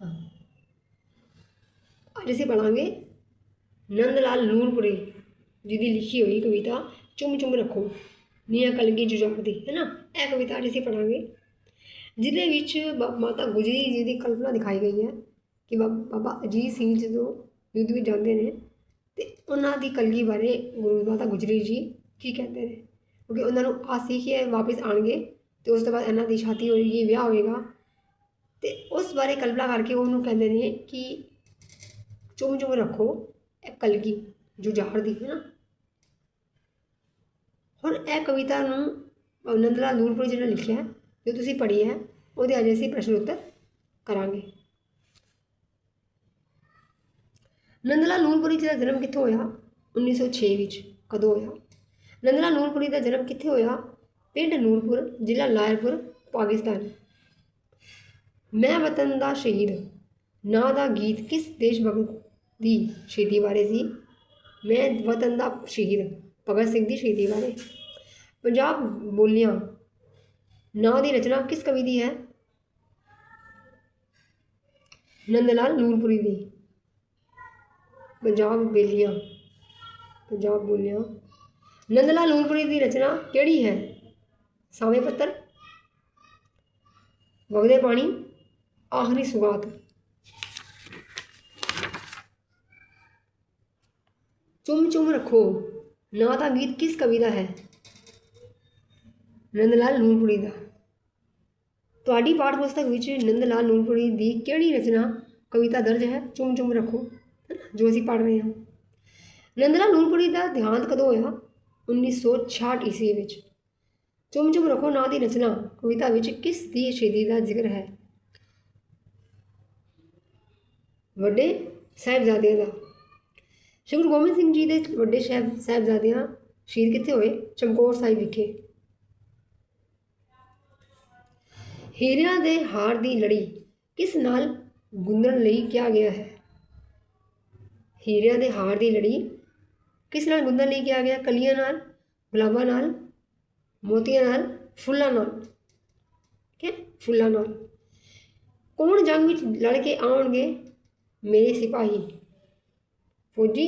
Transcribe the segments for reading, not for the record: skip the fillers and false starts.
हाँ, ਅੱਜ ਅਸੀਂ ਪੜਾਂਗੇ ਨੰਦ ਲਾਲ ਨੂਰਪੁਰੀ जी की लिखी हुई कविता चुम चुम रखो ਨੀਆਂ ਕਲਗੀ ਜੁਝਾਰ ਦੀ है ना। यह कविता ਅੱਜ ਅਸੀਂ ਪੜਾਂਗੇ ਜਿਹਦੇ ਵਿੱਚ ਮਾਤਾ ਗੁਜਰੀ ਜੀ ਦੀ ਕਲਪਨਾ ਦਿਖਾਈ ਗਈ ਹੈ ਕਿ ਬਾਬਾ ਅਜੀਤ ਸਿੰਘ ਜਦੋਂ ਯੁੱਧ ਵਿੱਚ ਜਾਂਦੇ ਨੇ ਤੇ ਉਹਨਾਂ ਦੀ ਕਲਗੀ ਬਾਰੇ ਗੁਰੂ ਮਾਤਾ ਗੁਜਰੀ ਜੀ ਕੀ ਕਹਿੰਦੇ ਨੇ, ਕਿਉਂਕਿ ਉਹਨਾਂ ਨੂੰ ਆਸ ਸੀ ਕਿ ਇਹ ਵਾਪਸ ਆਉਣਗੇ ਤੇ ਉਸ ਤੋਂ ਬਾਅਦ ਇਹਨਾਂ ਦੀ ਸ਼ਾਦੀ ਹੋਏਗੀ, ਵਿਆਹ ਹੋਏਗਾ, ਤੇ ਉਸ ਬਾਰੇ ਕਲਪਨਾ ਕਰਕੇ ਉਹਨੂੰ ਕਹਿੰਦੇ ਨੇ ਕਿ ਚੁੰਮ ਚੁੰਮ ਰੱਖੋ ਇਹ ਕਲਗੀ ਜੁਝਾਰ ਦੀ, ਹੈ ਨਾ। ਹੁਣ ਇਹ ਕਵਿਤਾ ਨੂੰ ਨੰਦ ਲਾਲ ਨੂਰਪੁਰੀ ਜੀ ਨੇ ਲਿਖਿਆ ਹੈ, ਜੋ ਤੁਸੀਂ ਪੜ੍ਹੀ ਹੈ ਉਹਦੇ ਅੱਜ ਅਸੀਂ ਪ੍ਰਸ਼ਨ ਉੱਤਰ ਕਰਾਂਗੇ। ਨੰਦ ਲਾਲ ਨੂਰਪੁਰੀ ਜੀ ਦਾ ਜਨਮ ਕਿੱਥੋਂ ਹੋਇਆ? 1906 ਵਿੱਚ। ਕਦੋਂ ਹੋਇਆ? ਨੰਦ ਲਾਲ ਨੂਰਪੁਰੀ ਦਾ ਜਨਮ ਕਿੱਥੇ ਹੋਇਆ? ਪਿੰਡ ਨੂਰਪੁਰ, ਜ਼ਿਲ੍ਹਾ ਲਾਇਲਪੁਰ, ਪਾਕਿਸਤਾਨ। ਮੈਂ ਵਤਨ ਦਾ ਸ਼ਹੀਦ ਨਾਂ ਦਾ ਗੀਤ ਕਿਸ ਦੇਸ਼ ਭਗਤ ਦੀ ਸ਼ਹੀਦੀ ਬਾਰੇ ਸੀ? ਮੈਂ ਵਤਨ ਦਾ ਸ਼ਹੀਦ ਭਗਤ ਸਿੰਘ ਦੀ ਸ਼ਹੀਦੀ ਬਾਰੇ। ਪੰਜਾਬ ਬੋਲੀਆਂ ਨਾਂ ਦੀ ਰਚਨਾ ਕਿਸ ਕਵੀ ਦੀ ਹੈ? ਨੰਦ ਲਾਲ ਨੂਰਪੁਰੀ ਦੀ। ਪੰਜਾਬ ਬੋਲੀਆਂ ਨੰਦ ਲਾਲ ਨੂਰਪੁਰੀ ਦੀ ਰਚਨਾ ਕਿਹੜੀ ਹੈ? ਸਾਵੇਂ ਪੱਤਰ, ਵਗਦੇ ਪਾਣੀ, ਆਖਰੀ ਸੁਗਾਤ। ਚੁੰਮ ਚੁੰਮ ਰੱਖੋ ਨਾਂ ਦਾ ਗੀਤ ਕਿਸ ਕਵੀ ਦਾ ਹੈ? ਨੰਦ ਲਾਲ ਨੂਰਪੁਰੀ ਦਾ। ਤੁਹਾਡੀ ਪਾਠ ਪੁਸਤਕ ਵਿੱਚ ਨੰਦ ਲਾਲ ਨੂਰਪੁਰੀ ਦੀ ਕਿਹੜੀ ਰਚਨਾ ਕਵਿਤਾ ਦਰਜ ਹੈ? ਚੁੰਮ ਚੁੰਮ ਰੱਖੋ, ਜੋ ਅਸੀਂ ਪੜ੍ਹ ਰਹੇ ਹਾਂ। ਨੰਦ ਲਾਲ ਨੂਰਪੁਰੀ ਦਾ ਦੇਹਾਂਤ ਕਦੋਂ ਹੋਇਆ? 1966 ਈਸਵੀ ਵਿੱਚ। ਚੁੰਮ ਚੁੰਮ ਰੱਖੋ ਨਾਂ ਦੀ ਰਚਨਾ ਕਵਿਤਾ ਵਿੱਚ ਕਿਸ ਦੀ ਸ਼ਹੀਦੀ ਦਾ ਜ਼ਿਕਰ ਹੈ? ਵੱਡੇ ਸਾਹਿਬਜ਼ਾਦਿਆਂ ਦਾ। ਸ਼੍ਰੀ ਗੁਰੂ ਗੋਬਿੰਦ ਸਿੰਘ ਜੀ ਦੇ ਵੱਡੇ ਸਾਹਿਬਜ਼ਾਦਿਆਂ ਸ਼ਹੀਦ ਕਿੱਥੇ ਹੋਏ? ਚਮਕੌਰ ਸਾਹਿਬ ਵਿਖੇ। ਹੀਰਿਆਂ ਦੇ ਹਾਰ ਦੀ ਲੜੀ ਕਿਸ ਨਾਲ ਗੁੰਨਣ ਲਈ ਕਿਹਾ ਗਿਆ ਹੈ? ਹੀਰਿਆਂ ਦੇ ਹਾਰ ਦੀ ਲੜੀ ਕਿਸ ਨਾਲ ਗੁੰਨਣ ਲਈ ਕਿਹਾ ਗਿਆ? ਕਲੀਆਂ ਨਾਲ, ਗੁਲਾਬਾਂ ਨਾਲ, ਮੋਤੀਆਂ ਨਾਲ, ਫੁੱਲਾਂ ਨਾਲ। ਠੀਕ ਹੈ, ਫੁੱਲਾਂ ਨਾਲ। ਕੌਣ ਜੰਗ ਵਿੱਚ ਲੜ ਕੇ ਆਉਣਗੇ? ਮੇਰੇ ਸਿਪਾਹੀ। ਫੌਜੀ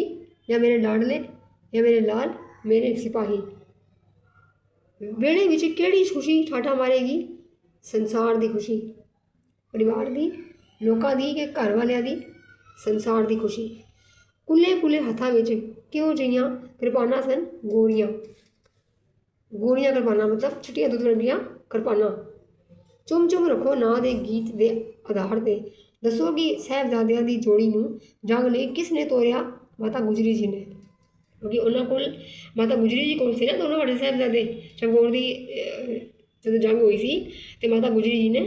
ਜਾਂ ਮੇਰੇ ਲਾਡਲੇ ਜਾਂ ਮੇਰੇ ਲਾਲ, ਮੇਰੇ ਸਿਪਾਹੀ। ਵਿਹੜੇ ਵਿੱਚ ਕਿਹੜੀ ਖੁਸ਼ੀ ਠਾਠਾ ਮਾਰੇਗੀ? ਸੰਸਾਰ ਦੀ ਖੁਸ਼ੀ। ਪਰਿਵਾਰ ਦੀ, ਲੋਕਾਂ ਦੀ ਕਿ ਘਰ ਵਾਲਿਆਂ ਦੀ? ਸੰਸਾਰ ਦੀ ਖੁਸ਼ੀ। ਕੁੱਲੇ ਕੁੱਲੇ ਹੱਥਾਂ ਵਿੱਚ ਕਿਹੋ ਜਿਹੀਆਂ ਕਿਰਪਾਨਾਂ ਸਨ? ਗੋਰੀਆਂ ਕਿਰਪਾਨਾਂ, ਮਤਲਬ ਛੋਟੀਆਂ ਦੁੱਧ ਵਰਗੀਆਂ ਕਿਰਪਾਨਾਂ। ਚੁੰਮ ਚੁੰਮ ਰੱਖੋ ਨਾਂ ਦੇ ਗੀਤ ਦੇ ਆਧਾਰ 'ਤੇ ਦੱਸੋ ਕਿ ਸਾਹਿਬਜ਼ਾਦਿਆਂ ਦੀ ਜੋੜੀ ਨੂੰ ਜੰਗ ਲਈ ਕਿਸ ਨੇ ਤੋਰਿਆ? ਮਾਤਾ ਗੁਜਰੀ ਜੀ ਨੇ, ਕਿਉਂਕਿ ਉਹਨਾਂ ਕੋਲ ਮਾਤਾ ਗੁਜਰੀ ਜੀ ਕੋਲ ਸੀ ਨਾ ਦੋਨੋਂ ਵੱਡੇ ਸਾਹਿਬਜ਼ਾਦੇ। ਚਮਕੌਰ ਦੀ ਜਦੋਂ ਜੰਗ ਹੋਈ ਸੀ ਤੇ ਮਾਤਾ ਗੁਜਰੀ ਜੀ ਨੇ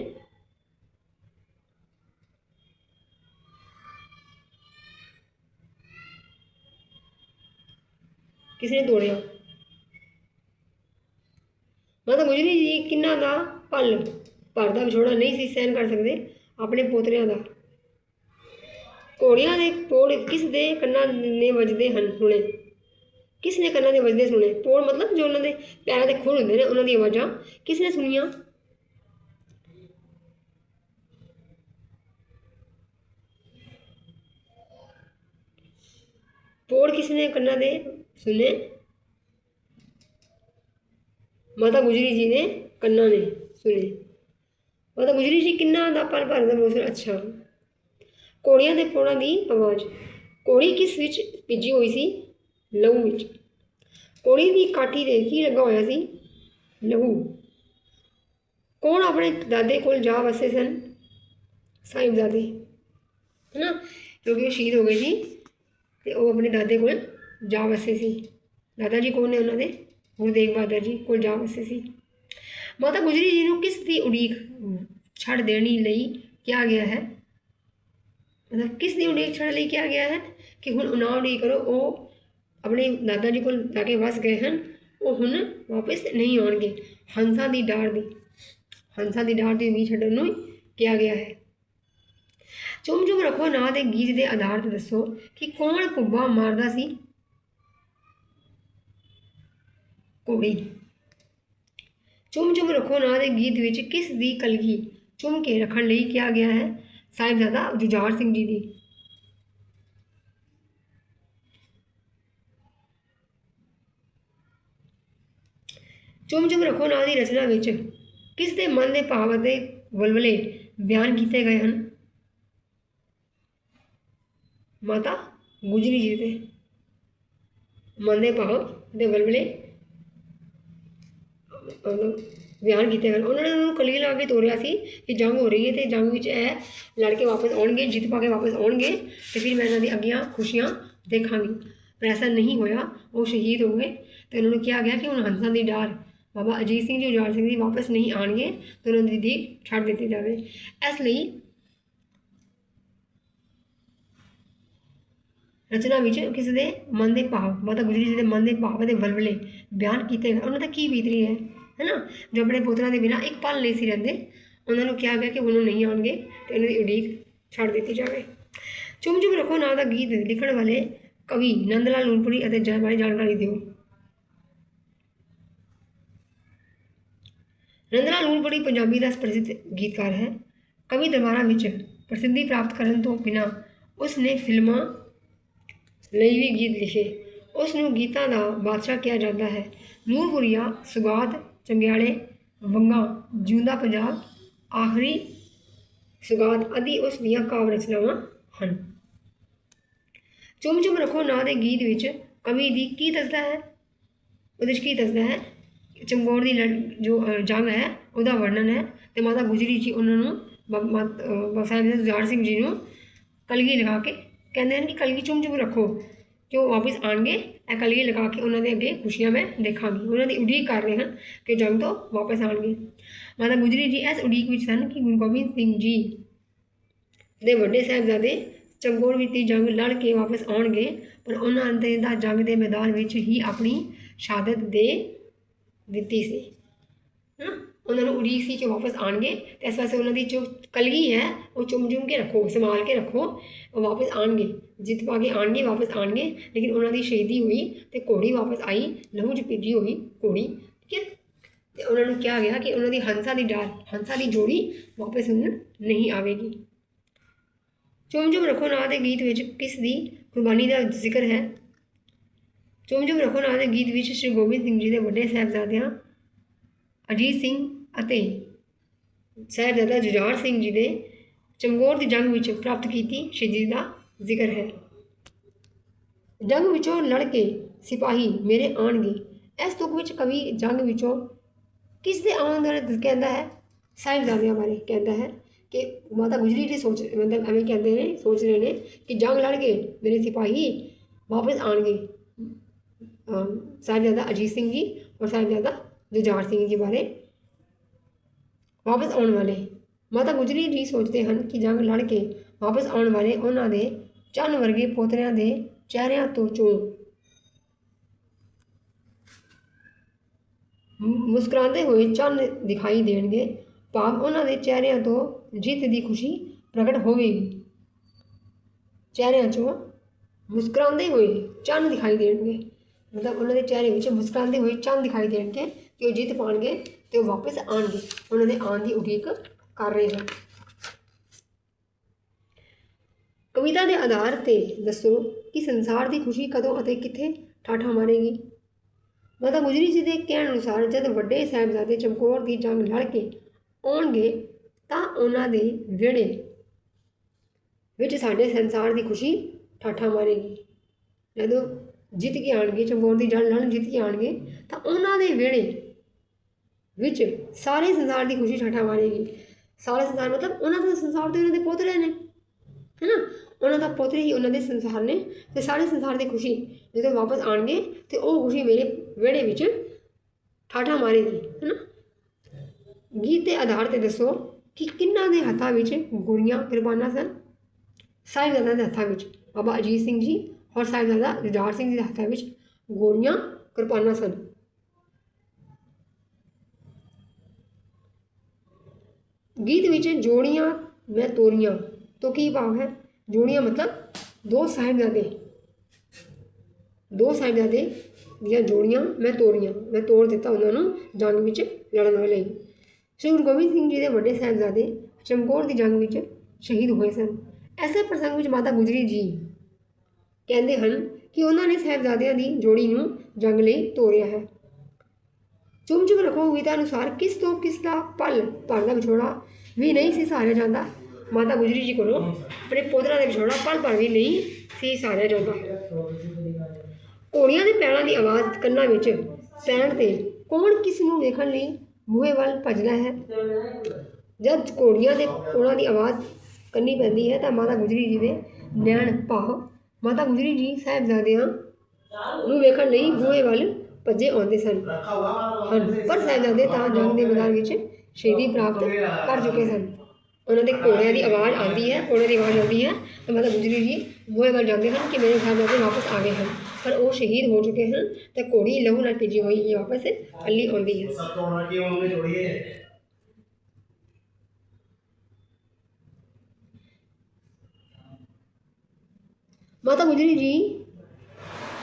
ਕਿਸ ਨੇ ਤੋੜਿਆ? ਮਾਤਾ ਗੁਜਰੀ ਜੀ ਕਿਹਨਾਂ ਦਾ ਭਰ ਦਾ ਵਿਛੋੜਾ ਨਹੀਂ ਸੀ ਸਹਿਣ ਕਰ ਸਕਦੇ? ਆਪਣੇ ਪੋਤਰਿਆਂ ਦਾ। ਘੋੜਿਆਂ ਦੇ ਪੋੜ ਕਿਸ ਦੇ ਕੰਨਾਂ ਨੇ ਵੱਜਦੇ ਹਨ ਸੁਣੇ? ਕਿਸ ਨੇ ਕੰਨਾਂ ਦੇ ਵੱਜਦੇ ਸੁਣੇ? ਪੋੜ ਮਤਲਬ ਜੋ ਉਹਨਾਂ ਦੇ ਪੈਰਾਂ ਦੇ ਖੁਰ ਹੁੰਦੇ ਨੇ, ਉਹਨਾਂ ਦੀ ਆਵਾਜ਼ਾਂ ਕਿਸ ਨੇ ਸੁਣੀਆਂ? ਪੋੜ ਕਿਸ ਨੇ ਕੰਨਾਂ ਦੇ ਸੁਣੇ? ਮਾਤਾ ਗੁਜਰੀ ਜੀ ਨੇ ਕੰਨਾਂ ਨੇ ਸੁਣੇ। ਮਾਤਾ ਗੁਜਰੀ ਜੀ ਕਿੰਨਾ ਦਾ ਪਰ ਦਾ ਮੌਸਮ। ਅੱਛਾ, ਘੋੜੀਆਂ ਦੇ ਪੋੜਾਂ ਦੀ ਆਵਾਜ਼। ਘੋੜੀ ਕਿਸ ਵਿੱਚ ਭਿੱਜੀ ਹੋਈ ਸੀ? ਲਹੂ ਵਿੱਚ। ਘੋੜੀ ਦੀ ਕਾਠੀ 'ਤੇ ਕੀ ਲੱਗਾ ਹੋਇਆ ਸੀ? ਲਹੂ। ਕੌਣ ਆਪਣੇ ਦਾਦੇ ਕੋਲ ਜਾ ਵਸੇ ਸਨ? ਸਾਹਿਬਜ਼ਾਦੇ, ਹੈ ਨਾ, ਕਿਉਂਕਿ ਉਹ ਸ਼ਹੀਦ ਹੋ ਗਏ ਸੀ ਤੇ ਉਹ ਆਪਣੇ ਦਾਦੇ ਕੋਲ ਜਾ ਵਸੇ ਸੀ। ਦਾਦਾ ਜੀ ਕੌਣ ਨੇ ਉਹਨਾਂ ਦੇ? ਗੁਰੂ ਤੇਗ ਬਹਾਦਰ ਜੀ ਕੋਲ ਜਾ ਵਸੇ ਸੀ। ਮਾਤਾ ਗੁਜਰੀ ਜੀ ਨੂੰ ਕਿਸ ਦੀ ਉਡੀਕ ਛੱਡ ਦੇਣੀ ਲਈ ਕਿਹਾ ਗਿਆ ਹੈ? ਮਤਲਬ ਕਿਸ ਦੀ ਉਡੀਕ ਛੱਡ ਲਈ ਕਿਹਾ ਗਿਆ ਹੈ ਕਿ ਹੁਣ ਨਾ ਉਡੀਕ ਕਰੋ, ਉਹ ਆਪਣੇ ਦਾਦਾ ਜੀ ਕੋਲ ਜਾ ਕੇ ਵਸ ਗਏ ਹਨ, ਉਹ ਹੁਣ ਵਾਪਸ ਨਹੀਂ ਆਉਣਗੇ। ਹੰਸਾਂ ਦੀ ਡਾਰ ਦੀ ਉਮੀਦ ਛੱਡਣ ਨੂੰ ਕਿਹਾ ਗਿਆ ਹੈ। ਚੁੰਮ ਚੁੰਮ ਰੱਖੋ ਨਾਂ ਦੇ ਗੀਤ ਦੇ ਆਧਾਰ 'ਤੇ ਦੱਸੋ ਕਿ ਕੌਣ ਕੁੱਬਾ ਮਾਰਦਾ ਸੀ? ਘੋੜੀ। ਚੁੰਮ ਚੁੰਮ ਰੱਖੋ ਨਾਂ ਦੇ ਗੀਤ ਵਿੱਚ ਕਿਸ ਦੀ ਕਲਗੀ ਚੁੰਮ ਕੇ ਰੱਖਣ ਲਈ ਕਿਹਾ ਗਿਆ ਹੈ? ਸਾਹਿਬਜ਼ਾਦਾ ਜੁਝਾਰ ਸਿੰਘ ਜੀ ਦੀ। ਚੁੰਮ ਚੁੰਮ ਰੱਖੋ ਨਾਂ ਦੀ ਰਚਨਾ ਵਿੱਚ ਕਿਸ ਦੇ ਮਨ ਦੇ ਭਾਵ ਅਤੇ ਵਲਵਲੇ ਬਿਆਨ ਕੀਤੇ ਗਏ ਹਨ? ਮਾਤਾ ਗੁਜਰੀ ਜੀ ਦੇ ਮਨ ਦੇ ਭਾਵ ਅਤੇ ਵਲਵਲੇ ਬਿਆਨ ਕੀਤੇ ਗਏ। ਉਹਨਾਂ ਨੇ ਉਹਨੂੰ ਕਲੀ ਲਾ ਕੇ ਤੋਰਿਆ ਸੀ ਕਿ ਜੰਗ ਹੋ ਰਹੀ ਹੈ ਅਤੇ ਜੰਗ ਵਿੱਚ ਇਹ ਲੜ ਕੇ ਵਾਪਸ ਆਉਣਗੇ, ਜਿੱਤ ਪਾ ਕੇ ਵਾਪਸ ਆਉਣਗੇ ਅਤੇ ਫਿਰ ਮੈਂ ਇਹਨਾਂ ਦੀ ਅੱਗੀਆਂ ਖੁਸ਼ੀਆਂ ਦੇਖਾਂਗੀ। ਪਰ ਐਸਾ ਨਹੀਂ ਹੋਇਆ, ਉਹ ਸ਼ਹੀਦ ਹੋ ਗਏ ਅਤੇ ਉਹਨਾਂ ਨੂੰ ਕਿਹਾ ਗਿਆ ਕਿ ਹੁਣ ਹੰਸਾਂ ਦੀ ਡਾਰ ਬਾਬਾ ਅਜੀਤ ਸਿੰਘ ਜੀ ਜੁਝਾਰ ਸਿੰਘ ਜੀ ਵਾਪਸ ਨਹੀਂ ਆਉਣਗੇ ਅਤੇ ਉਹਨਾਂ ਦੀ ਦੀਕ ਛੱਡ ਦਿੱਤੀ ਜਾਵੇ। ਇਸ ਲਈ ਰਚਨਾ ਵਿੱਚ ਕਿਸੇ ਦੇ ਮਨ ਦੇ ਭਾਵ, ਮਾਤਾ ਗੁਜਰੀ ਜੀ ਦੇ ਮਨ ਦੇ ਭਾਵ ਅਤੇ ਵਲਵਲੇ ਬਿਆਨ ਕੀਤੇ ਗਏ। ਉਹਨਾਂ ਦਾ ਕੀ ਬੀਤ ਰਹੀ ਹੈ ਨਾ, ਜੋ ਆਪਣੇ ਪੁੱਤਰਾਂ ਦੇ ਬਿਨਾਂ ਇੱਕ ਪਲ ਨਹੀਂ ਸੀ ਰਹਿੰਦੇ। ਉਹਨਾਂ ਨੂੰ ਕਿਹਾ ਗਿਆ ਕਿ ਹੁਣ ਨਹੀਂ ਆਉਣਗੇ ਅਤੇ ਇਹਨਾਂ ਦੀ ਉਡੀਕ ਛੱਡ ਦਿੱਤੀ ਜਾਵੇ। ਚੁੰਮ ਚੁੰਮ ਰੱਖੋ ਨਾਂ ਦਾ ਗੀਤ ਲਿਖਣ ਵਾਲੇ ਕਵੀ ਨੰਦ ਲਾਲ ਨੂਰਪੁਰੀ ਅਤੇ ਜੈ ਬਾਰੇ ਜਾਣਕਾਰੀ ਦਿਓ। ਨੰਦ ਲਾਲ ਨੂਰਪੁਰੀ ਪੰਜਾਬੀ ਦਾ ਪ੍ਰਸਿੱਧ ਗੀਤਕਾਰ ਹੈ। ਕਵੀ ਦਰਬਾਰਾਂ ਵਿੱਚ ਪ੍ਰਸਿੱਧੀ ਪ੍ਰਾਪਤ ਕਰਨ ਤੋਂ ਬਿਨਾਂ ਉਸ ਨੇ ਫਿਲਮਾਂ ਲਈ ਵੀ ਗੀਤ ਲਿਖੇ। ਉਸ ਨੂੰ ਗੀਤਾਂ ਦਾ ਬਾਦਸ਼ਾਹ ਕਿਹਾ ਜਾਂਦਾ ਹੈ। ਨੂਰਪੁਰੀਆ, ਸੁਗਾਤ, ਚੰਗਿਆੜੇ, ਵੰਗਾ, ਜਿਉਂਦਾ ਪੰਜਾਬ, ਆਖਰੀ ਸੁਗਾਤ ਆਦਿ ਉਸ ਦੀਆਂ ਕਾਵਿ ਰਚਨਾਵਾਂ ਹਨ। ਚੁੰਮ ਚੁੰਮ ਰੱਖੋ ਨਾਂ ਦੇ ਗੀਤ ਵਿੱਚ ਕਵੀ ਦੀ ਕੀ ਦੱਸਦਾ ਹੈ? ਉਹਦੇ 'ਚ ਕੀ ਦੱਸਦਾ ਹੈ? ਚਮਕੌਰ ਦੀ ਜੋ ਜੰਗ ਹੈ ਉਹਦਾ ਵਰਣਨ ਹੈ ਅਤੇ ਮਾਤਾ ਗੁਜਰੀ ਜੀ ਉਹਨਾਂ ਨੂੰ ਸਾਹਿਬਜ਼ਾਦਾ ਜੁਝਾਰ ਸਿੰਘ ਜੀ ਨੂੰ ਕਲਗੀ ਲਗਾ ਕੇ ਕਹਿੰਦੇ ਹਨ ਕਿ ਕਲਗੀ ਚੁੰਮ ਚੁੰਮ ਰੱਖੋ ਕਿ ਉਹ ਵਾਪਸ ਆਉਣਗੇ। ਇਹ ਕਲਗੀ ਲਗਾ ਕੇ ਉਹਨਾਂ ਦੇ ਅੱਗੇ ਖੁਸ਼ੀਆਂ ਮੈਂ ਦੇਖਾਂਗੀ। ਉਹਨਾਂ ਦੀ ਉਡੀਕ ਕਰ ਰਹੇ ਹਨ ਕਿ ਜੰਗ ਤੋਂ ਵਾਪਸ ਆਉਣਗੇ। ਮਾਤਾ ਗੁਜਰੀ ਜੀ ਇਸ ਉਡੀਕ ਵਿੱਚ ਸਨ ਕਿ ਗੁਰੂ ਗੋਬਿੰਦ ਸਿੰਘ ਜੀ ਦੇ ਵੱਡੇ ਸਾਹਿਬਜ਼ਾਦੇ ਚਮਕੌਰ ਵਿੱਚ ਦੀ ਜੰਗ ਲੜ ਕੇ ਵਾਪਸ ਆਉਣਗੇ, ਪਰ ਉਹਨਾਂ ਦੇ ਦਾ ਜੰਗ ਦੇ ਮੈਦਾਨ ਵਿੱਚ ਹੀ ਆਪਣੀ ਸ਼ਹਾਦਤ ਦੇ ਦਿੱਤੀ ਸੀ ਹੈ ਨਾ। ਉਹਨਾਂ ਨੂੰ ਉਡੀਕ ਸੀ ਕਿ ਵਾਪਸ ਆਉਣਗੇ ਅਤੇ ਇਸ ਵਾਸਤੇ ਉਹਨਾਂ ਦੀ ਜੋ ਕਲਗੀ ਹੈ ਉਹ ਚੁੰਮ ਚੁੰਮ ਕੇ ਰੱਖੋ, ਸੰਭਾਲ ਕੇ ਰੱਖੋ। ਉਹ ਵਾਪਸ ਆਉਣਗੇ, ਜਿੱਤ ਪਾ ਕੇ ਆਉਣਗੇ, ਵਾਪਸ ਆਉਣਗੇ। ਲੇਕਿਨ ਉਹਨਾਂ ਦੀ ਸ਼ਹੀਦੀ ਹੋਈ ਅਤੇ ਘੋੜੀ ਵਾਪਸ ਆਈ, ਲਹੂ 'ਚ ਭਿੱਜੀ ਹੋਈ ਘੋੜੀ, ਠੀਕ ਹੈ। ਅਤੇ ਉਹਨਾਂ ਨੂੰ ਕਿਹਾ ਗਿਆ ਕਿ ਉਹਨਾਂ ਦੀ ਹੰਸਾਂ ਦੀ ਡਾਲ, ਹੰਸਾਂ ਦੀ ਜੋੜੀ ਵਾਪਸ ਹੁਣ ਨਹੀਂ ਆਵੇਗੀ। ਚੁੰਮ ਚੁੰਮ ਰੱਖੋ ਨਾਂ ਦੇ ਗੀਤ ਵਿੱਚ ਕਿਸ ਦੀ ਕੁਰਬਾਨੀ ਦਾ ਜ਼ਿਕਰ ਹੈ? ਚੁੰਮ ਚੁੰਮ ਰੱਖੋ ਨਾਂ ਦੇ ਗੀਤ ਵਿੱਚ ਸ਼੍ਰੀ ਗੋਬਿੰਦ ਸਿੰਘ ਜੀ ਦੇ ਵੱਡੇ ਸਾਹਿਬਜ਼ਾਦਿਆਂ ਅਜੀਤ ਸਿੰਘ ਅਤੇ ਸਾਹਿਬਜ਼ਾਦਾ ਜੁਝਾਰ ਸਿੰਘ ਜੀ ਦੇ ਚਮਕੌਰ ਦੀ ਜੰਗ ਵਿੱਚ ਪ੍ਰਾਪਤ ਕੀਤੀ ਸ਼ਹੀਦੀ ਦਾ ਜ਼ਿਕਰ ਹੈ। ਜੰਗ ਵਿੱਚੋਂ ਲੜ ਕੇ ਸਿਪਾਹੀ ਮੇਰੇ ਆਉਣਗੇ। ਇਸ ਤੁਕ ਵਿੱਚ ਕਵੀ ਜੰਗ ਵਿੱਚੋਂ ਕਿਸ ਦੇ ਆਉਣ ਦਾ ਕਹਿੰਦਾ ਹੈ? ਸਾਹਿਬਜ਼ਾਦਿਆਂ ਬਾਰੇ ਕਹਿੰਦਾ ਹੈ ਕਿ ਮਾਤਾ ਗੁਜਰੀ ਜੀ ਮਤਲਬ ਐਵੇਂ ਕਹਿੰਦੇ ਨੇ, ਸੋਚ ਰਹੇ ਨੇ ਕਿ ਜੰਗ ਲੜ ਕੇ ਮੇਰੇ ਸਿਪਾਹੀ ਵਾਪਸ ਆਉਣਗੇ। ਸਾਹਿਬਜ਼ਾਦਾ ਅਜੀਤ ਸਿੰਘ ਜੀ ਔਰ ਸਾਹਿਬਜ਼ਾਦਾ ਜੁਝਾਰ ਸਿੰਘ ਜੀ ਬਾਰੇ ਵਾਪਸ ਆਉਣ ਵਾਲੇ ਮਾਤਾ ਗੁਜਰੀ ਜੀ ਸੋਚਦੇ ਹਨ ਕਿ ਜੰਗ ਲੜ ਕੇ ਵਾਪਸ ਆਉਣ ਵਾਲੇ ਉਹਨਾਂ ਦੇ ਚੰਨ ਵਰਗੇ ਪੋਤਰਿਆਂ ਦੇ ਚਿਹਰਿਆਂ ਤੋਂ ਮੁਸਕਰਾਉਂਦੇ ਹੋਏ ਚੰਨ ਦਿਖਾਈ ਦੇਣਗੇ, ਭਾਵ ਉਹਨਾਂ ਦੇ ਚਿਹਰਿਆਂ ਤੋਂ ਜਿੱਤ ਦੀ ਖੁਸ਼ੀ ਪ੍ਰਗਟ ਹੋਵੇਗੀ। ਚਿਹਰਿਆਂ 'ਚੋਂ ਮੁਸਕਰਾਉਂਦੇ ਹੋਏ ਚੰਨ ਦਿਖਾਈ ਦੇਣਗੇ, ਮਤਲਬ ਉਹਨਾਂ ਦੇ ਚਿਹਰੇ ਵਿੱਚ ਮੁਸਕਰਾਉਂਦੇ ਹੋਏ ਚੰਨ ਦਿਖਾਈ ਦੇਣਗੇ ਕਿ ਉਹ ਜਿੱਤ ਪਾਉਣਗੇ ਅਤੇ ਉਹ ਵਾਪਸ ਆਉਣਗੇ। ਉਹਨਾਂ ਦੇ ਆਉਣ ਦੀ ਉਡੀਕ ਕਰ ਰਹੇ ਹਨ। ਕਵਿਤਾ ਦੇ ਆਧਾਰ 'ਤੇ ਦੱਸੋ ਕਿ ਸੰਸਾਰ ਦੀ ਖੁਸ਼ੀ ਕਦੋਂ ਅਤੇ ਕਿੱਥੇ ਠਾਠਾਂ ਮਾਰੇਗੀ? ਮਾਤਾ ਗੁਜਰੀ ਜੀ ਦੇ ਕਹਿਣ ਅਨੁਸਾਰ ਜਦ ਵੱਡੇ ਸਾਹਿਬਜ਼ਾਦੇ ਚਮਕੌਰ ਦੀ ਜੰਗ ਲੜ ਕੇ ਆਉਣਗੇ ਤਾਂ ਉਹਨਾਂ ਦੇ ਵਿਹੜੇ ਵਿੱਚ ਸਾਡੇ ਸੰਸਾਰ ਦੀ ਖੁਸ਼ੀ ਠਾਠਾਂ ਮਾਰੇਗੀ। ਜਦੋਂ ਜਿੱਤ ਕੇ ਆਉਣਗੇ, ਚਮਕੌਰ ਦੀ ਜੰਗ ਲੜਨ ਜਿੱਤ ਕੇ ਆਉਣਗੇ ਤਾਂ ਉਹਨਾਂ ਦੇ ਵਿਹੜੇ ਵਿੱਚ ਸਾਰੇ ਸੰਸਾਰ ਦੀ ਖੁਸ਼ੀ ਠਾਠਾਂ ਮਾਰੇਗੀ। ਸਾਰੇ ਸੰਸਾਰ ਮਤਲਬ ਉਹਨਾਂ ਦਾ ਸੰਸਾਰ ਤੇ ਉਹਨਾਂ ਦੇ ਪੋਤਰੇ ਨੇ, ਹੈ ਨਾ। ਉਹਨਾਂ ਦਾ ਪੋਤਰੇ ਹੀ ਉਹਨਾਂ ਦੇ ਸੰਸਾਰ ਨੇ ਅਤੇ ਸਾਰੇ ਸੰਸਾਰ ਦੀ ਖੁਸ਼ੀ ਜਦੋਂ ਵਾਪਸ ਆਉਣਗੇ ਅਤੇ ਉਹ ਖੁਸ਼ੀ ਮੇਰੇ ਵਿਹੜੇ ਵਿੱਚ ਠਾਠਾਂ ਮਾਰੇਗੀ, ਹੈ ਨਾ। ਗੀਤ ਦੇ ਆਧਾਰ 'ਤੇ ਦੱਸੋ ਕਿ ਕਿਹਨਾਂ ਦੇ ਹੱਥਾਂ ਵਿੱਚ ਗੋਲੀਆਂ ਕਿਰਪਾਨਾਂ ਸਨ? ਸਾਹਿਬਜ਼ਾਦਿਆਂ ਦੇ ਹੱਥਾਂ ਵਿੱਚ ਬਾਬਾ ਅਜੀਤ ਸਿੰਘ ਜੀ ਔਰ ਸਾਹਿਬਜ਼ਾਦਾ ਜੁਝਾਰ ਸਿੰਘ ਜੀ ਦੇ ਹੱਥਾਂ ਵਿੱਚ ਗੋਲੀਆਂ ਕਿਰਪਾਨਾਂ ਸਨ। ਗੀਤ ਵਿੱਚ ਜੋੜੀਆਂ ਮੈਂ ਤੋਰੀਆਂ ਤੋਂ ਕੀ ਭਾਵ ਹੈ? ਜੋੜੀਆਂ ਮਤਲਬ ਦੋ ਸਾਹਿਬਜ਼ਾਦੇ ਦੀਆਂ ਜੋੜੀਆਂ ਮੈਂ ਤੋਰੀਆਂ, ਮੈਂ ਤੋੜ ਦਿੱਤਾ ਉਹਨਾਂ ਨੂੰ ਜੰਗ ਵਿੱਚ ਲੜਨ ਵੇਲੇ। ਸ਼੍ਰੀ ਗੁਰੂ ਗੋਬਿੰਦ ਸਿੰਘ ਜੀ ਦੇ ਵੱਡੇ ਸਾਹਿਬਜ਼ਾਦੇ ਚਮਕੌਰ ਦੀ ਜੰਗ ਵਿੱਚ ਸ਼ਹੀਦ ਹੋਏ ਸਨ। ਐਸੇ ਪ੍ਰਸੰਗ ਵਿੱਚ ਮਾਤਾ ਗੁਜਰੀ ਜੀ ਕਹਿੰਦੇ ਹਨ ਕਿ ਉਹਨਾਂ ਨੇ ਸਾਹਿਬਜ਼ਾਦਿਆਂ ਦੀ ਜੋੜੀ ਨੂੰ ਜੰਗ ਲਈ ਤੋਰਿਆ ਹੈ। ਚੁੰਮ ਚੁੰਮ ਰੱਖੋ ਗੀਤਾ ਅਨੁਸਾਰ ਕਿਸ ਤੋਂ ਕਿਸ ਦਾ ਪਲ ਭਰ ਦਾ ਵਿਛੋੜਾ ਵੀ ਨਹੀਂ ਸੀ ਸਹਾਰਿਆ ਜਾਂਦਾ। ਮਾਤਾ ਗੁਜਰੀ ਜੀ ਕੋਲੋਂ ਆਪਣੇ ਪੁੱਤਰਾਂ ਦਾ ਵਿਛੋੜਾ ਪਲ ਭਰ ਵੀ ਨਹੀਂ ਸੀ ਸਹਾਰਿਆ ਜਾਂਦਾ। ਘੋੜੀਆਂ ਦੇ ਪੈਰਾਂ ਦੀ ਆਵਾਜ਼ ਕੰਨਾਂ ਵਿੱਚ ਪੈਣ 'ਤੇ ਕੌਣ ਕਿਸ ਨੂੰ ਵੇਖਣ ਲਈ ਬੂਹੇ ਵੱਲ ਭੱਜਦਾ ਹੈ। ਜਦ ਘੋੜੀਆਂ ਦੇ ਕੋਲਾਂ ਦੀ ਆਵਾਜ਼ ਕੰਨੀ ਪੈਂਦੀ ਹੈ ਤਾਂ ਮਾਤਾ ਗੁਜਰੀ ਜੀ ਦੇ ਨੈਣ ਭਾਵ ਮਾਤਾ ਗੁਜਰੀ ਜੀ ਸਾਹਿਬਜ਼ਾਦਿਆਂ ਨੂੰ ਵੇਖਣ ਲਈ ਬੂਹੇ ਵੱਲ ਭੱਜੇ ਆਉਂਦੇ ਹਨ। ਪਰ ਸਾਹਿਬਜ਼ਾਦੇ ਤਾਂ ਜੰਗ ਦੇ ਮੈਦਾਨ ਵਿੱਚ ਸ਼ਹੀਦੀ ਪ੍ਰਾਪਤ ਕਰ ਚੁੱਕੇ ਸਨ। ਉਹਨਾਂ ਦੇ ਘੋੜਿਆਂ ਦੀ ਆਵਾਜ਼ ਆਉਂਦੀ ਹੈ, ਘੋੜੇ ਦੀ ਆਵਾਜ਼ ਆਉਂਦੀ ਹੈ ਤਾਂ ਮਾਤਾ ਗੁਜਰੀ ਜੀ ਬੂਹੇ ਵੱਲ ਜਾਂਦੇ ਹਨ ਕਿ ਮੇਰੇ ਸਾਹਿਬਜ਼ਾਦੇ ਵਾਪਸ ਆ ਗਏ ਹਨ, ਪਰ ਉਹ ਸ਼ਹੀਦ ਹੋ ਚੁੱਕੇ ਹਨ ਤੇ ਘੋੜੀ ਲਹੂ ਨਾਲ ਭਿੱਜੀ ਹੋਈ ਹੀ ਵਾਪਸ ਹੱਲੀ ਆਉਂਦੀ ਹੈ। ਮਾਤਾ ਗੁਜਰੀ ਜੀ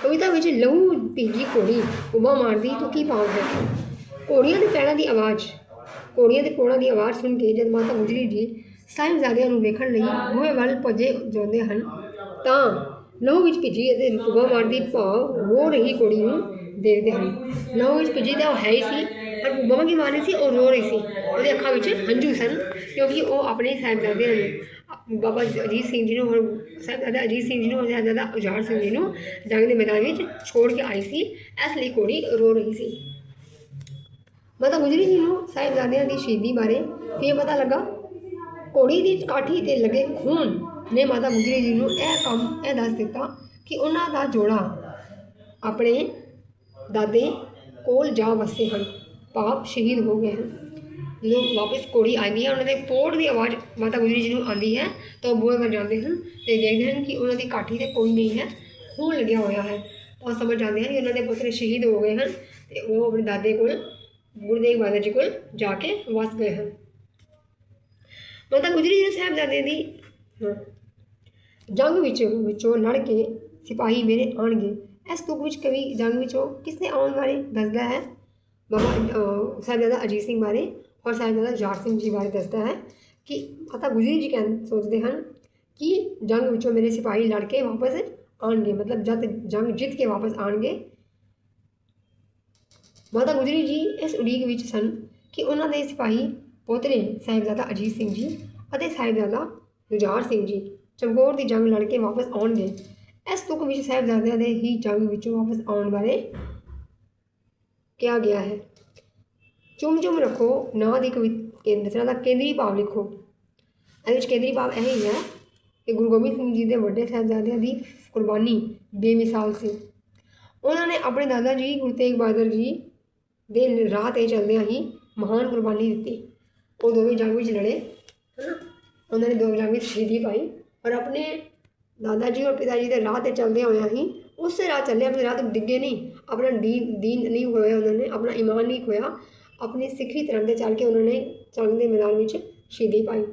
ਕਵਿਤਾ ਵਿੱਚ ਲਹੂ ਭਿੱਜੀ ਘੋੜੀ ਉਭਾ ਮਾਰਦੀ ਤੋਂ ਕੀ ਭਾਵ ਹੈ। ਘੋੜੀਆਂ ਦੇ ਪੈਰਾਂ ਦੀ ਆਵਾਜ਼, ਘੋੜੀਆਂ ਦੇ ਕੋਲਾਂ ਦੀ ਆਵਾਜ਼ ਸੁਣ ਕੇ ਜਦ ਮਾਤਾ ਗੁਜਰੀ ਜੀ ਸਾਹਿਬਜ਼ਾਦਿਆਂ ਨੂੰ ਵੇਖਣ ਲਈ ਬੂਹੇ ਵੱਲ ਭੱਜੇ ਜਾਂਦੇ ਹਨ ਤਾਂ ਲਹੂ ਵਿੱਚ ਭਿੱਜੀ ਅਤੇ ਉਭਾ ਮਾਰਦੀ ਭਾਵ ਰੋ ਰਹੀ ਘੋੜੀ ਨੂੰ ਦੇਖਦੇ ਹਨ। ਲਹੂ ਵਿੱਚ ਭਿੱਜੀ ਤਾਂ ਉਹ ਹੈ ਹੀ ਸੀ, ਪਰ ਉਭਾ ਕੀ ਮਾਰ ਰਹੀ ਸੀ, ਉਹ ਰੋ ਰਹੀ ਸੀ। ਉਹਦੇ ਅੱਖਾਂ ਵਿੱਚ ਹੰਝੂ ਸਨ ਕਿਉਂਕਿ ਉਹ ਆਪਣੇ ਸਾਹਿਬਜ਼ਾਦਿਆਂ ਨੂੰ, ਬਾਬਾ ਅਜੀਤ ਸਿੰਘ ਜੀ ਨੂੰ, ਸਾਹਿਬਜ਼ਾਦਾ ਅਜੀਤ ਸਿੰਘ ਜੀ ਨੂੰ, ਸਾਹਿਬਜ਼ਾਦਾ ਉਜਾੜ ਸਿੰਘ ਜੀ ਨੂੰ ਜੰਗ ਦੇ ਮੈਦਾਨ ਵਿੱਚ ਛੋੜ ਕੇ ਆਈ ਸੀ, ਇਸ ਲਈ ਘੋੜੀ ਰੋ ਰਹੀ ਸੀ। ਮਾਤਾ ਗੁਜਰੀ ਜੀ ਨੂੰ ਸਾਹਿਬਜ਼ਾਦਿਆਂ ਦੀ ਸ਼ਹੀਦੀ ਬਾਰੇ ਕਿਵੇਂ ਪਤਾ ਲੱਗਾ। ਘੋੜੀ ਦੀ ਕਾਠੀ 'ਤੇ ਲੱਗੇ ਖੂਨ ਨੇ ਮਾਤਾ ਗੁਜਰੀ ਜੀ ਨੂੰ ਇਹ ਦੱਸ ਦਿੱਤਾ ਕਿ ਉਹਨਾਂ ਦਾ ਜੋੜਾ ਆਪਣੇ ਦਾਦੇ ਕੋਲ ਜਾ ਵਸੇ ਹਨ, ਭਾਵ ਸ਼ਹੀਦ ਹੋ ਗਏ ਹਨ। ਜਦੋਂ ਵਾਪਸ ਘੋੜੀ ਆਉਂਦੀ ਹੈ, ਉਹਨਾਂ ਦੇ ਪੋੜ ਦੀ ਆਵਾਜ਼ ਮਾਤਾ ਗੁਜਰੀ ਜੀ ਨੂੰ ਆਉਂਦੀ ਹੈ ਤਾਂ ਉਹ ਬੂਹੇ ਵੱਲ ਜਾਂਦੇ ਹਨ ਅਤੇ ਦੇਖਦੇ ਹਨ ਕਿ ਉਹਨਾਂ ਦੀ ਕਾਠੀ 'ਤੇ ਕੋਈ ਨਹੀਂ ਹੈ, ਖੂਨ ਲੱਗਿਆ ਹੋਇਆ ਹੈ। ਉਹ ਸਮਝ ਜਾਂਦੇ ਹਨ ਕਿ ਉਹਨਾਂ ਦੇ ਪੁੱਤਰ ਸ਼ਹੀਦ ਹੋ ਗਏ ਹਨ ਅਤੇ ਉਹ ਆਪਣੇ ਦਾਦੇ ਕੋਲ, ਗੁਰੂ ਤੇਗ ਬਹਾਦਰ ਜੀ ਕੋਲ ਜਾ ਕੇ ਵਸ ਗਏ ਹਨ। ਮਾਤਾ ਗੁਜਰੀ ਜੀ ਸਾਹਿਬਜ਼ਾਦੇ ਦੀ ਜੰਗ ਵਿੱਚੋਂ ਲੜ ਕੇ ਸਿਪਾਹੀ ਮੇਰੇ ਆਉਣਗੇ। ਇਸ ਤੁਕ ਵਿੱਚ ਕਵੀ ਜੰਗ ਵਿੱਚੋਂ ਕਿਸ ਦੇ ਆਉਣ ਬਾਰੇ ਦੱਸਦਾ ਹੈ। ਬਾਬਾ ਸਾਹਿਬਜ਼ਾਦਾ ਅਜੀਤ ਸਿੰਘ ਬਾਰੇ ਔਰ ਸਾਹਿਬਜ਼ਾਦਾ ਉਜਾੜ ਸਿੰਘ ਜੀ ਬਾਰੇ ਦੱਸਦਾ ਹੈ ਕਿ ਮਾਤਾ ਗੁਜਰੀ ਜੀ ਸੋਚਦੇ ਹਨ ਕਿ ਜੰਗ ਵਿੱਚੋਂ ਮੇਰੇ ਸਿਪਾਹੀ ਲੜ ਕੇ ਵਾਪਸ ਆਉਣਗੇ, ਮਤਲਬ ਜਦ ਜੰਗ ਜਿੱਤ ਕੇ ਵਾਪਸ ਆਉਣਗੇ। ਮਾਤਾ ਗੁਜਰੀ ਜੀ ਇਸ ਉਡੀਕ ਵਿੱਚ ਸਨ ਕਿ ਉਹਨਾਂ ਦੇ ਸਿਪਾਹੀ ਪੋਤਰੇ ਸਾਹਿਬਜ਼ਾਦਾ ਅਜੀਤ ਸਿੰਘ ਜੀ ਅਤੇ ਸਾਹਿਬਜ਼ਾਦਾ ਉਜਾੜ ਸਿੰਘ ਜੀ ਚਮਕੌਰ ਦੀ ਜੰਗ ਲੜ ਕੇ ਵਾਪਸ ਆਉਣਗੇ। ਇਸ ਤੁਕ ਵਿੱਚ ਸਾਹਿਬਜ਼ਾਦਿਆਂ ਦੇ ਹੀ ਜੰਗ ਵਿੱਚੋਂ ਵਾਪਸ ਆਉਣ ਬਾਰੇ ਕਿਹਾ ਗਿਆ ਹੈ। ਚੁੰਮ ਚੁੰਮ ਰੱਖੋ ਨਾਂ ਦੀ ਰਚਨਾ ਦਾ ਕੇਂਦਰੀ ਭਾਵ ਲਿਖੋ। ਇਹਦੇ ਵਿੱਚ ਕੇਂਦਰੀ ਭਾਵ ਇਹ ਹੀ ਹੈ ਕਿ ਗੁਰੂ ਗੋਬਿੰਦ ਸਿੰਘ ਜੀ ਦੇ ਵੱਡੇ ਸਾਹਿਬਜ਼ਾਦਿਆਂ ਦੀ ਕੁਰਬਾਨੀ ਬੇਮਿਸਾਲ ਸੀ। ਉਹਨਾਂ ਨੇ ਆਪਣੇ ਦਾਦਾ ਜੀ ਗੁਰੂ ਤੇਗ ਬਹਾਦਰ ਜੀ ਦੇ ਰਾਹ 'ਤੇ ਚੱਲਦਿਆਂ ਹੀ ਮਹਾਨ ਕੁਰਬਾਨੀ ਦਿੱਤੀ। ਉਹ ਦੋਵੇਂ ਜੰਗ ਵਿੱਚ ਲੜੇ, ਹੈ ਨਾ, ਉਹਨਾਂ ਨੇ ਦੋ ਜੰਗ ਵਿੱਚ ਸ਼ਹੀਦੀ ਪਾਈ, ਪਰ ਆਪਣੇ ਦਾਦਾ ਜੀ ਔਰ ਪਿਤਾ ਜੀ ਦੇ ਰਾਹ 'ਤੇ ਚੱਲਦਿਆਂ ਹੋਇਆਂ ਹੀ ਉਸੇ ਰਾਹ ਚੱਲੇ, ਆਪਣੇ ਰਾਹ ਤੋਂ ਡਿੱਗੇ ਨਹੀਂ, ਆਪਣਾ ਦੀਨ ਨਹੀਂ ਖੋਇਆ, ਉਹਨਾਂ ਨੇ ਆਪਣਾ ਈਮਾਨ ਨਹੀਂ ਖੋਇਆ, ਆਪਣੀ ਸਿੱਖੀ ਧਰਮ 'ਤੇ ਚੱਲ ਕੇ ਉਹਨਾਂ ਨੇ ਜੰਗ ਦੇ ਮੈਦਾਨ ਵਿੱਚ ਸ਼ਹੀਦੀ ਪਾਈ।